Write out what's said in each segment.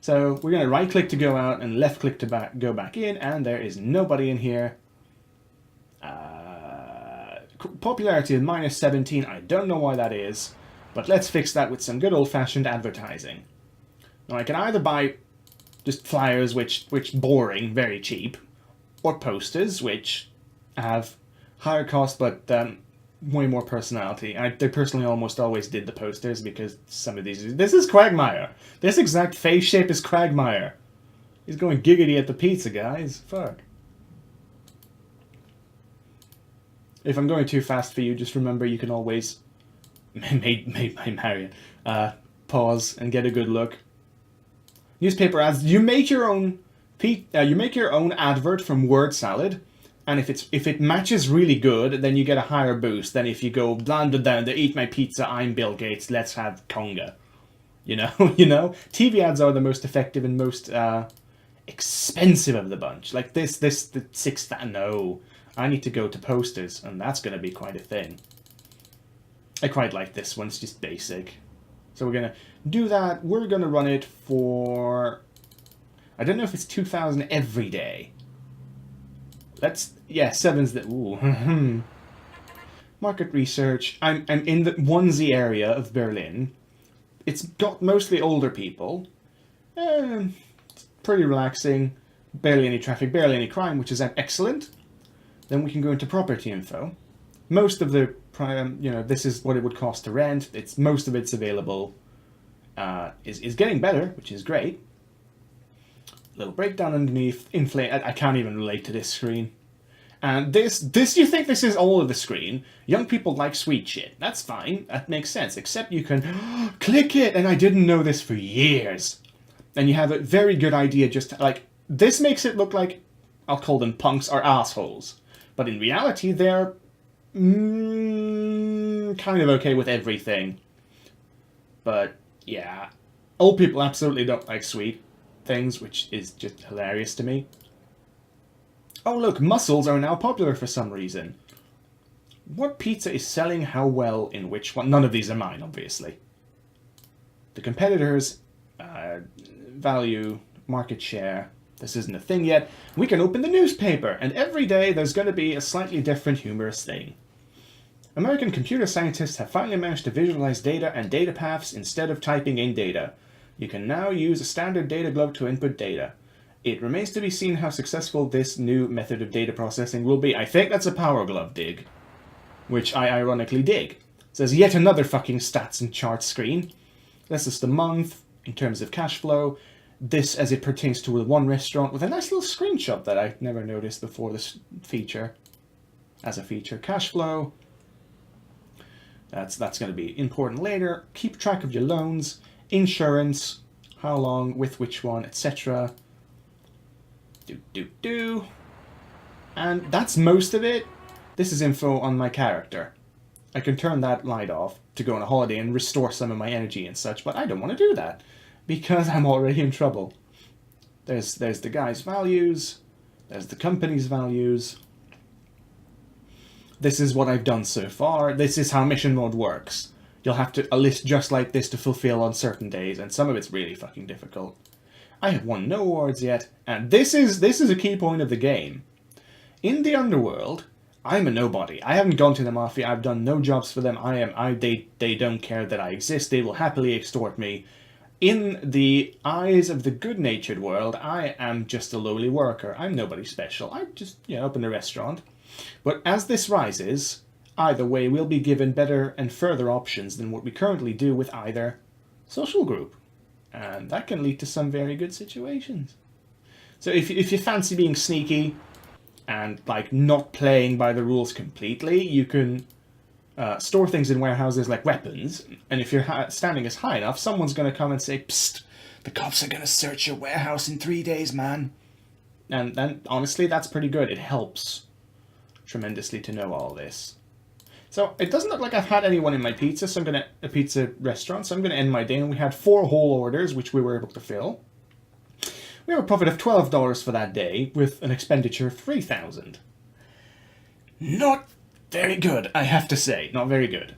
So we're going to right click to go out and left click to go back in, and there is nobody in here. Popularity is -17. I don't know why that is, but let's fix that with some good old-fashioned advertising. Now I can either buy just flyers, which boring, very cheap, or posters, which have higher cost but way more personality. They personally almost always did the posters because some of these... This is Quagmire! This exact face shape is Quagmire! He's going giggity at the pizza, guys. Fuck. If I'm going too fast for you, just remember you can always... made by Marion. Pause and get a good look. Newspaper ads. You make your own... you make your own advert from word salad. And if it matches really good, then you get a higher boost than if you go blanded down to eat my pizza, I'm Bill Gates, let's have conga. You know, TV ads are the most effective and most expensive of the bunch. Like the sixth. No, I need to go to posters, and that's going to be quite a thing. I quite like this one. It's just basic. So we're gonna do that. We're gonna run it for... I don't know if it's 2,000 every day. Yeah, 7's the... Ooh. Market research. I'm in the onesie area of Berlin. It's got mostly older people. It's pretty relaxing. Barely any traffic, barely any crime, which is excellent. Then we can go into property info. Most of the... this is what it would cost to rent. Most of it's available. Is getting better, which is great. Little breakdown underneath. Inflate. I can't even relate to this screen. And this, you think this is all of the screen? Young people like sweet shit. That's fine. That makes sense. Except you can click it, and I didn't know this for years. And you have a very good idea. Just like this makes it look like I'll call them punks or assholes, but in reality they're kind of okay with everything. But yeah, old people absolutely don't like sweet things, which is just hilarious to me. Oh look, mussels are now popular for some reason. What pizza is selling how well in which one? None of these are mine, obviously. The competitors, value, market share. This isn't a thing yet. We can open the newspaper, and every day there's going to be a slightly different humorous thing. American computer scientists have finally managed to visualize data and data paths instead of typing in data. You can now use a standard data glove to input data. It remains to be seen how successful this new method of data processing will be. I think that's a power glove dig. Which I ironically dig. It says yet another fucking stats and charts screen. This is the month in terms of cash flow. This as it pertains to one restaurant with a nice little screenshot that I never noticed before this feature. As a feature. Cash flow. That's going to be important later. Keep track of your loans. Insurance. How long, with which one, etc. And that's most of it. This is info on my character. I can turn that light off to go on a holiday and restore some of my energy and such, but I don't want to do that because I'm already in trouble. There's the guy's values. There's the company's values. This is what I've done so far. This is how mission mode works. You'll have a list just like this to fulfill on certain days, and some of it's really fucking difficult. I have won no awards yet, and this is a key point of the game. In the underworld, I'm a nobody. I haven't gone to the Mafia, I've done no jobs for them, they don't care that I exist, they will happily extort me. In the eyes of the good-natured world, I am just a lowly worker. I'm nobody special. I just, open a restaurant. But as this rises, either way we'll be given better and further options than what we currently do with either social group. And that can lead to some very good situations. So if you fancy being sneaky and like not playing by the rules completely, you can store things in warehouses like weapons. And if you're standing as high enough, someone's going to come and say, "Psst, the cops are going to search your warehouse in 3 days, man." And then honestly, that's pretty good. It helps tremendously to know all this. So it doesn't look like I've had anyone in my pizza, so a pizza restaurant, so I'm going to end my day, and we had 4 whole orders, which we were able to fill. We have a profit of $12 for that day, with an expenditure of $3,000. Not very good, I have to say. Not very good.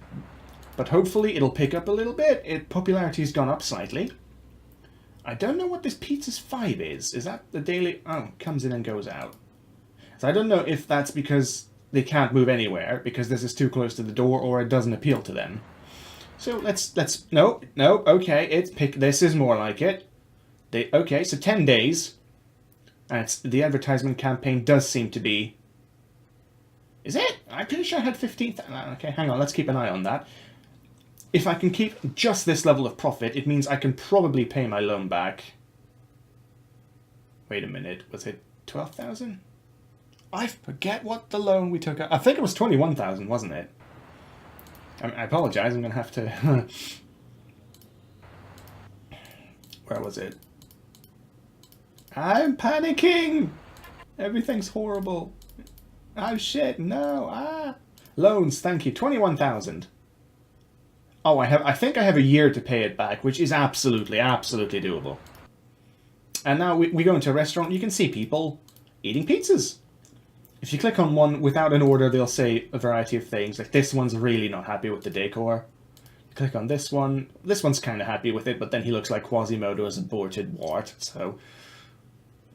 but hopefully it'll pick up a little bit. Popularity's gone up slightly. I don't know what this pizza's 5 is. Is that the daily... Oh, comes in and goes out. So I don't know if that's because they can't move anywhere, because this is too close to the door, or it doesn't appeal to them. So let's... No, okay, this is more like it. Okay, so 10 days. And the advertisement campaign does seem to be... Is it? I'm pretty sure I had 15,000. Okay, hang on, let's keep an eye on that. If I can keep just this level of profit, it means I can probably pay my loan back. Wait a minute, was it 12,000? I forget what the loan we took out. I think it was 21,000, wasn't it? I apologize, I'm going to have to... Where was it? I'm panicking! Everything's horrible. Oh shit, no, Loans, thank you, 21,000. Oh, I think I have a year to pay it back, which is absolutely doable. And now we go into a restaurant, you can see people eating pizzas. If you click on one without an order, they'll say a variety of things, like this one's really not happy with the decor. You click on this one's kind of happy with it, but then he looks like Quasimodo's aborted wart, so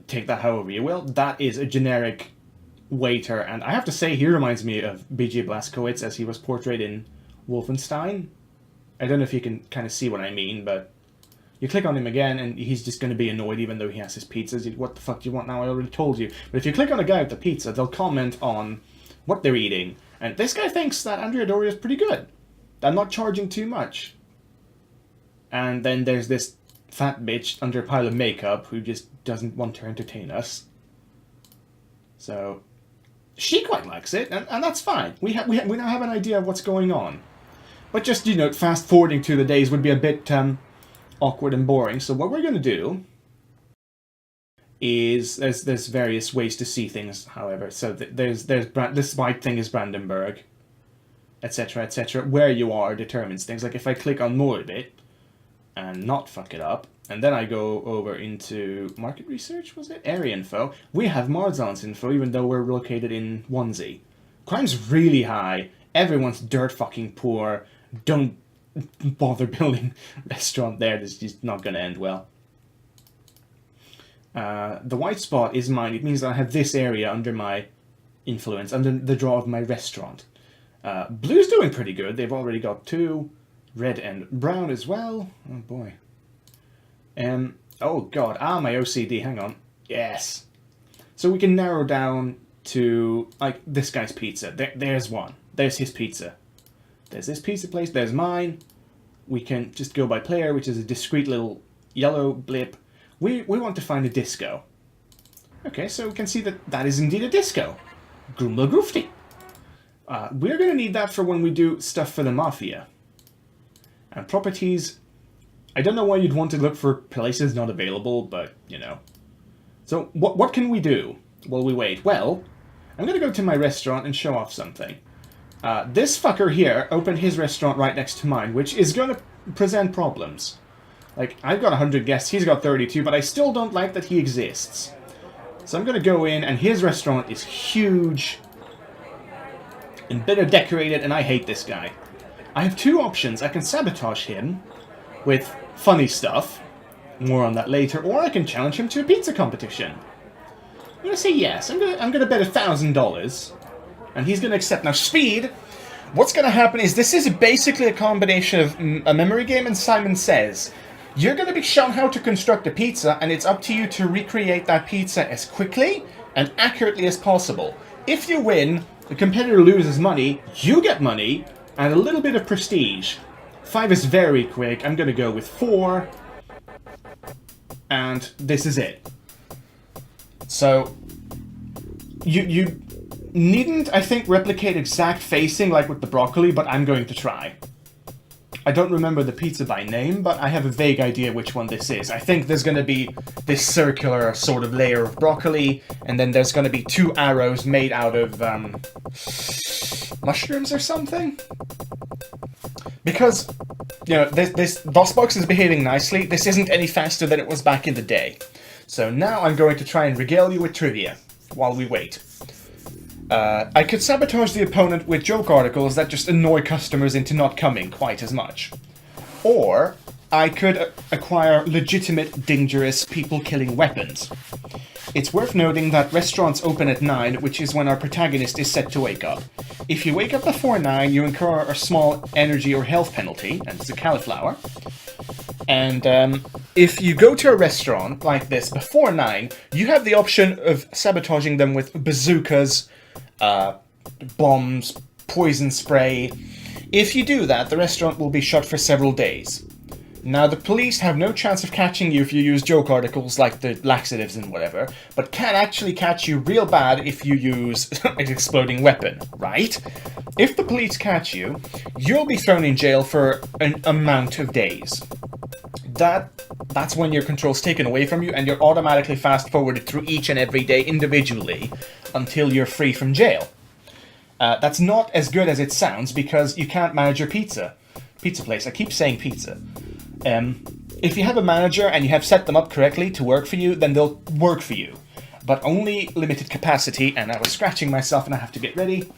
take that however you will. That is a generic waiter, and I have to say he reminds me of B.J. Blazkowicz as he was portrayed in Wolfenstein. I don't know if you can kind of see what I mean, but you click on him again and he's just going to be annoyed even though he has his pizzas. What the fuck do you want now? I already told you. But if you click on a guy with the pizza, they'll comment on what they're eating. And this guy thinks that Andrea Doria is pretty good. I'm not charging too much. And then there's this fat bitch under a pile of makeup who just doesn't want to entertain us. So she quite likes it, and that's fine. We now have an idea of what's going on. But just, fast forwarding to the days would be a bit awkward and boring. So what we're going to do is there's various ways to see things. However, so this white thing is Brandenburg, etc., etc. Where you are determines things. Like if I click on more of it and not fuck it up, and then I go over into market research, was it? Area info. We have Marzan's info, even though we're located in Wannsee. Crime's really high. Everyone's dirt fucking poor. Don't bother building a restaurant there. This is just not going to end well. The white spot is mine. It means that I have this area under my influence, under the draw of my restaurant. Blue's doing pretty good. They've already got 2. Red and brown as well. Oh boy. Oh god. My OCD. Hang on. Yes. So we can narrow down to, like, this guy's pizza. There's one. There's his pizza. There's this pizza place. There's mine. We can just go by player, which is a discrete little yellow blip. We want to find a disco. Okay, so we can see that is indeed a disco. Grumble Groofty. We're going to need that for when we do stuff for the Mafia. And properties, I don't know why you'd want to look for places not available, but, So, what can we do while we wait? Well, I'm going to go to my restaurant and show off something. This fucker here opened his restaurant right next to mine, which is going to present problems. Like, I've got 100 guests, he's got 32, but I still don't like that he exists. So I'm going to go in, and his restaurant is huge and better decorated, and I hate this guy. I have 2 options. I can sabotage him with funny stuff, more on that later, or I can challenge him to a pizza competition. I'm going to say yes. I'm going to bet $1,000, and he's going to accept. Now, speed, what's going to happen is this is basically a combination of a memory game and Simon Says. You're going to be shown how to construct a pizza, and it's up to you to recreate that pizza as quickly and accurately as possible. If you win, the competitor loses money, you get money, and a little bit of prestige. 5 is very quick. I'm going to go with 4. And this is it. So, you needn't, I think, replicate exact facing like with the broccoli, but I'm going to try. I don't remember the pizza by name, but I have a vague idea which one this is. I think there's going to be this circular sort of layer of broccoli, and then there's going to be 2 arrows made out of mushrooms or something. Because, this DOSBox is behaving nicely. This isn't any faster than it was back in the day. So now I'm going to try and regale you with trivia while we wait. I could sabotage the opponent with joke articles that just annoy customers into not coming quite as much. Or I could acquire legitimate, dangerous, people-killing weapons. It's worth noting that restaurants open at 9, which is when our protagonist is set to wake up. If you wake up before 9, you incur a small energy or health penalty, and it's a cauliflower. And if you go to a restaurant like this before 9, you have the option of sabotaging them with bazookas, bombs, poison spray. If you do that, the restaurant will be shut for several days. Now, the police have no chance of catching you if you use joke articles like the laxatives and whatever, but can actually catch you real bad if you use an exploding weapon, right? If the police catch you, you'll be thrown in jail for an amount of days. That's when your control's taken away from you and you're automatically fast-forwarded through each and every day individually until you're free from jail. That's not as good as it sounds because you can't manage your pizza place. I keep saying pizza. If you have a manager and you have set them up correctly to work for you, then they'll work for you. But only limited capacity, and I was scratching myself and I have to get ready.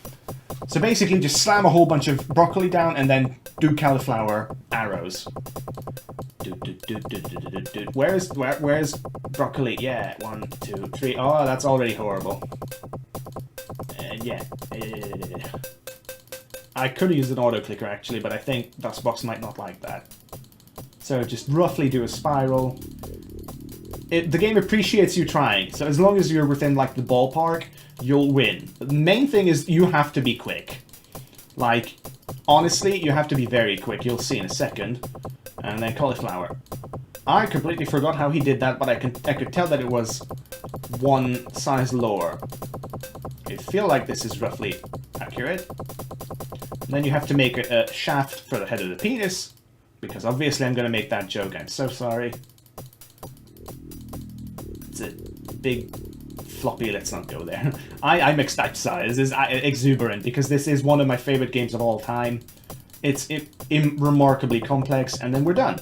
So basically just slam a whole bunch of broccoli down and then do cauliflower arrows. Where's broccoli? Yeah, 1, 2, 3. Oh, that's already horrible. Yeah. I could use an auto clicker actually, but I think DosPot might not like that. So just roughly do a spiral. The game appreciates you trying, so as long as you're within like the ballpark, you'll win. The main thing is you have to be quick. Like, honestly, you have to be very quick. You'll see in a second. And then cauliflower. I completely forgot how he did that, but I could tell that it was one size lower. I feel like this is roughly accurate. And then you have to make a shaft for the head of the penis. Because obviously I'm going to make that joke. I'm so sorry. It's a big floppy. Let's not go there. I mixed up size. This is exuberant because this is one of my favorite games of all time. It's remarkably complex, and then we're done.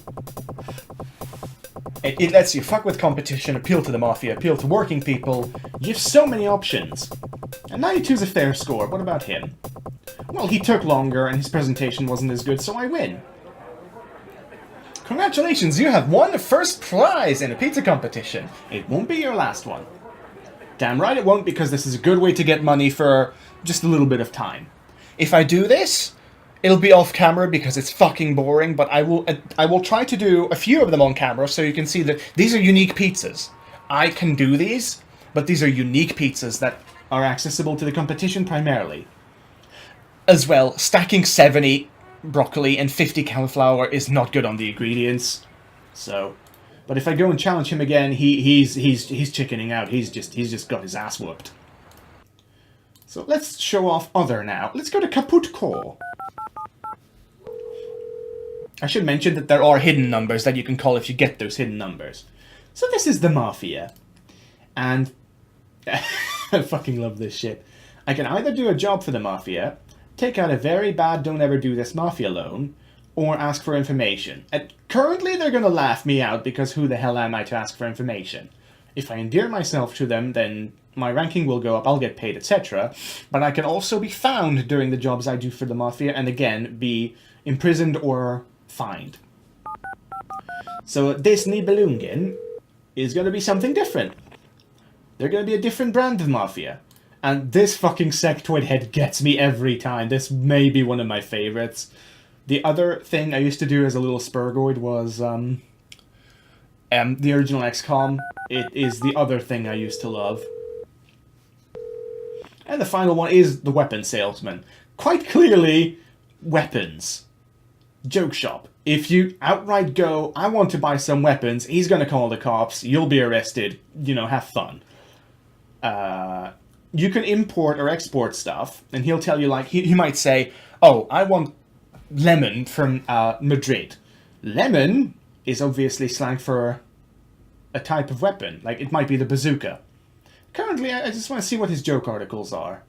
It lets you fuck with competition, appeal to the mafia, appeal to working people. You have so many options. And now you choose a fair score. What about him? Well, he took longer and his presentation wasn't as good, so I win. Congratulations, you have won the first prize in a pizza competition. It won't be your last one. Damn right it won't, because this is a good way to get money for just a little bit of time. If I do this, it'll be off camera because it's fucking boring, but I will try to do a few of them on camera so you can see that these are unique pizzas. I can do these, but these are unique pizzas that are accessible to the competition primarily. As well, stacking 70 broccoli and 50 cauliflower is not good on the ingredients. So, but if I go and challenge him again, he's chickening out. He's just got his ass whooped. So let's show off other now. Let's go to Kaput Core. I should mention that there are hidden numbers that you can call if you get those hidden numbers. So this is the Mafia. And I fucking love this shit. I can either do a job for the Mafia, take out a very bad don't ever do this Mafia loan, or ask for information. And currently they're gonna laugh me out because who the hell am I to ask for information? If I endear myself to them, then my ranking will go up, I'll get paid, etc. But I can also be found during the jobs I do for the Mafia, and again, be imprisoned or fined. So this Nibelungen is going to be something different. They're going to be a different brand of Mafia. And this fucking sectoid head gets me every time. This may be one of my favorites. The other thing I used to do as a little Spurgoid was the original XCOM. It is the other thing I used to love. And the final one is the weapon salesman. Quite clearly, weapons. Joke shop. If you outright go, I want to buy some weapons, he's going to call the cops, you'll be arrested, you know, have fun. You can import or export stuff, and he'll tell you, like, he might say, oh, I want lemon from Madrid. Lemon is obviously slang for a type of weapon, like it might be the bazooka. Currently, I just want to see what his joke articles are.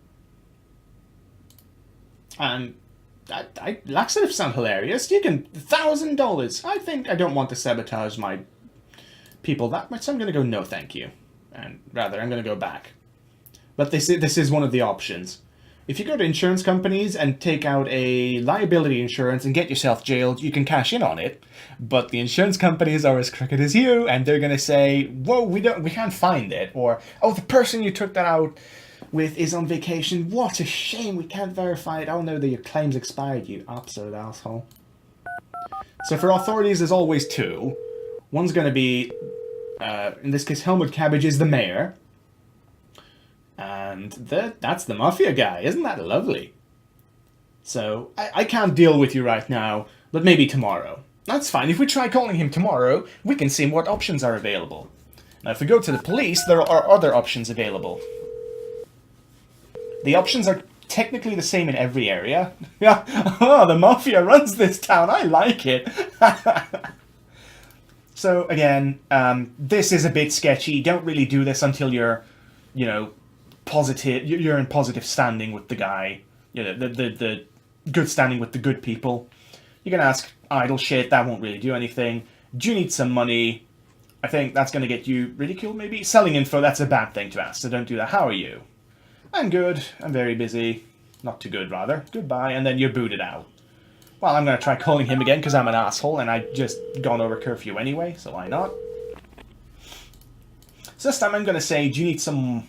Laxatives sound hilarious. You can $1,000. I think I don't want to sabotage my people that much, so I'm going to go no thank you. And rather, I'm going to go back. But this is one of the options. If you go to insurance companies and take out a liability insurance and get yourself jailed, you can cash in on it. But the insurance companies are as crooked as you, and they're gonna say, "Whoa, we can't find it," or "Oh, the person you took that out with is on vacation. What a shame, we can't verify it. Oh no, your claim's expired, you absolute asshole." So for authorities, there's always two. One's gonna be, in this case, Helmut Cabbage is the mayor. And that's the mafia guy. Isn't that lovely? So, I can't deal with you right now, but maybe tomorrow. That's fine. If we try calling him tomorrow, we can see what options are available. Now, if we go to the police, there are other options available. The options are technically the same in every area. Yeah, oh, the mafia runs this town. I like it. So, again, this is a bit sketchy. Don't really do this until you're, you know, positive, you're in positive standing with the guy, you know, the good standing with the good people. You can ask idle shit, that won't really do anything. Do you need some money? I think that's going to get you ridiculed, maybe. Selling info, that's a bad thing to ask, so don't do that. How are you? I'm good, I'm very busy. Not too good, rather. Goodbye, and then you're booted out. Well, I'm going to try calling him again, because I'm an asshole, and I've just gone over curfew anyway, so why not? So this time I'm going to say, do you need some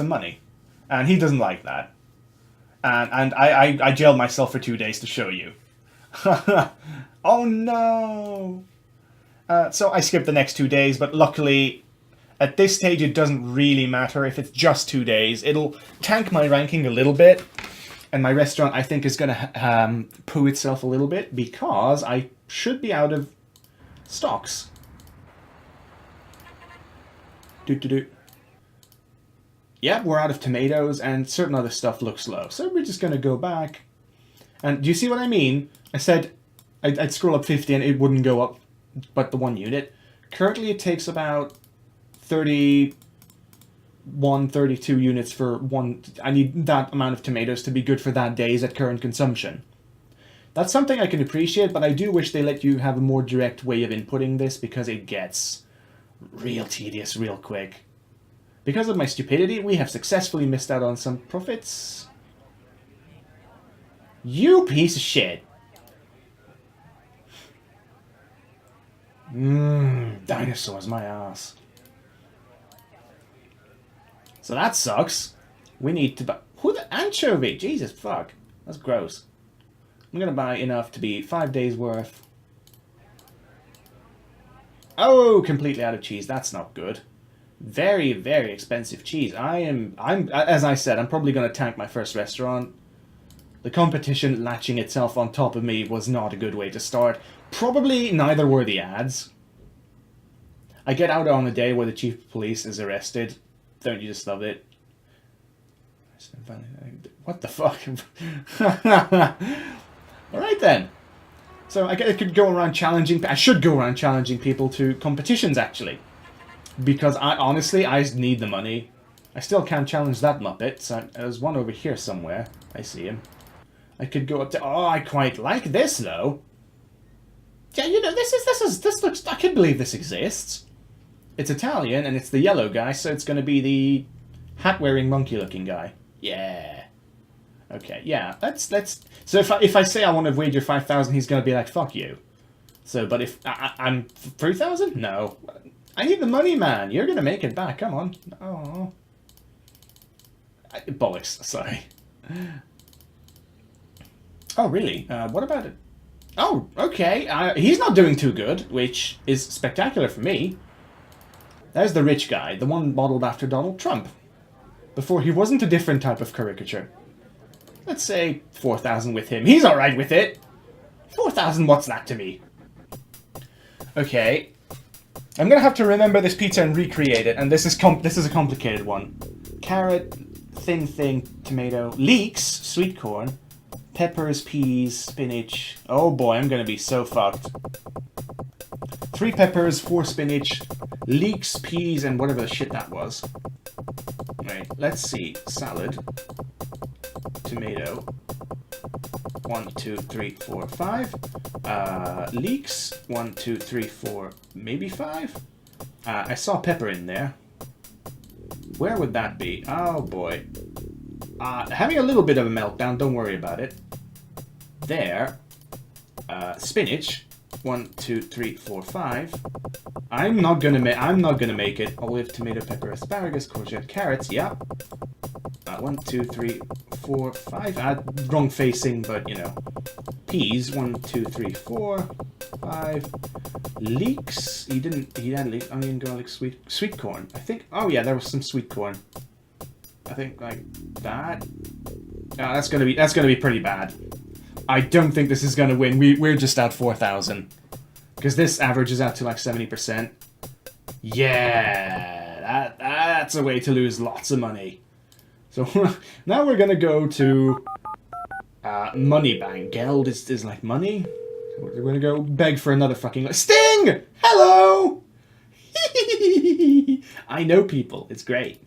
money? And he doesn't like that. And I jailed myself for 2 days to show you. Oh no! So I skipped the next 2 days, but luckily, at this stage it doesn't really matter if it's just 2 days. It'll tank my ranking a little bit, and my restaurant, I think, is going to poo itself a little bit, because I should be out of stocks. Yeah, we're out of tomatoes, and certain other stuff looks low. So we're just going to go back. And do you see what I mean? I said I'd scroll up 50 and it wouldn't go up but the 1 unit. Currently it takes about 31, 32 units for one. I need that amount of tomatoes to be good for that days at current consumption. That's something I can appreciate, but I do wish they let you have a more direct way of inputting this, because it gets real tedious real quick. Because of my stupidity, we have successfully missed out on some profits. You piece of shit. Dinosaurs, my ass. So that sucks. We need to buy... Who the anchovy? Jesus, fuck. That's gross. I'm gonna buy enough to be 5 days worth. Oh, completely out of cheese. That's not good. Very, very expensive cheese. I'm as I said, I'm probably going to tank my first restaurant. The competition latching itself on top of me was not a good way to start. Probably neither were the ads. I get out on a day where the chief of police is arrested. Don't you just love it? What the fuck? Alright then. So I could go around challenging... I should go around challenging people to competitions, actually. Because honestly, I need the money. I still can't challenge that Muppet, so there's one over here somewhere. I see him. I could go up to... Oh, I quite like this, though. Yeah, you know, this looks... I can't believe this exists. It's Italian, and it's the yellow guy, so it's going to be the hat-wearing monkey-looking guy. Yeah. Okay, yeah, let's... So if I say I want to wager 5,000, he's going to be like, fuck you. So, but if... I'm... 3,000? No. I need the money, man. You're going to make it back. Come on. Oh. Bollocks. Sorry. Oh, really? What about it? Oh, okay. He's not doing too good, which is spectacular for me. There's the rich guy, the one modeled after Donald Trump. Before he wasn't a different type of caricature. Let's say 4,000 with him. He's alright with it. 4,000, what's that to me? Okay. I'm gonna have to remember this pizza and recreate it, and this is a complicated one. Carrot, thing, tomato, leeks, sweet corn, peppers, peas, spinach. Oh boy, I'm gonna be so fucked. 3 peppers, 4 spinach, leeks, peas, and whatever the shit that was. Right, let's see. Salad, tomato. 1, 2, 3, 4, 5. Leeks. 1, 2, 3, 4, maybe 5. I saw pepper in there. Where would that be? Oh boy. Having a little bit of a meltdown, don't worry about it. There. Spinach. 1, 2, 3, 4, 5. I'm not gonna make it. Olive, tomato, pepper, asparagus, courgette, carrots. Yeah. 1, 2, 3, 4, 5. Wrong facing, but you know. Peas. 1, 2, 3, 4, 5. Leeks. He had leeks. Onion, garlic, sweet corn. I think. Oh yeah, there was some sweet corn. I think like that. That's gonna be pretty bad. I don't think this is gonna win. We're just out 4,000 because this averages out to like 70%. Yeah, that's a way to lose lots of money. So now we're gonna go to money bank. Geld is like money. So we're gonna go beg for another fucking Sting. Hello. I know people. It's great.